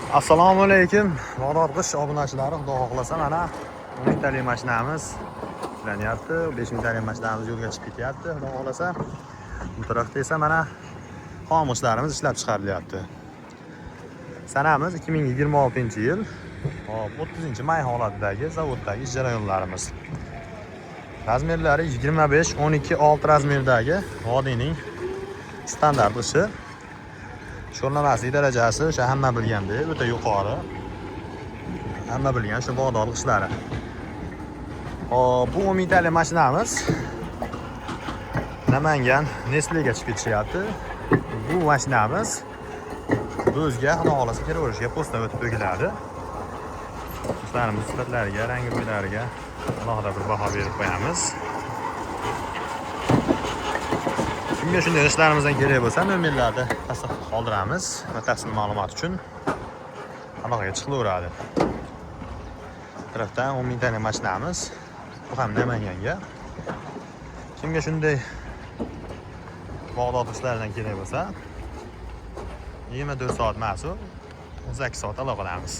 Assalomu alaykum. Qish obunachilari, xudo xohlasa mana 10 mingtalik mashinamiz ishlanyapti. 5 mingtalik mashinamiz yo'lga chiqib ketyapti. Xudo xohlasa bu tarafda esa mana xomishlarimiz ishlab chiqarilyapti. Sanamiz 2026-yil. Hop, 30-may holatidagi zavoddagi ish jarayonlarimiz. Razmerlari 25-12-6 razmerdagi vodiyning standart ishi. Sho'rlamaslik darajasi o'sha hamma bilgandek o'ta yuqori. Hamma bilgan shu bog'dorlik ishlari. Hop, bu 10 mingtalik mashinamiz Namangan Nestlega chiqib ketishyapti. Bu mashinamiz o'zga xudo xolasa kiraverishga postdan o'tib o'giladi. Ishlarimiz sifatlariga, rangi bo'ylariga alohida bir baho berib qo'yamiz. Kimga shunday ishlarimizdan kerak bo'lsa, nomerlarda pastda qoldiramiz. Batafsil ma'lumot uchun aloqaga chiqilaveradi. Bu tarafdan 10 mingtalik mashinamiz. Bu ham Namanganga. Kimga shunday bog'dod ishlaridan kerak bo'lsa, 24 soat mas'ul, 18 soat aloqadamiz.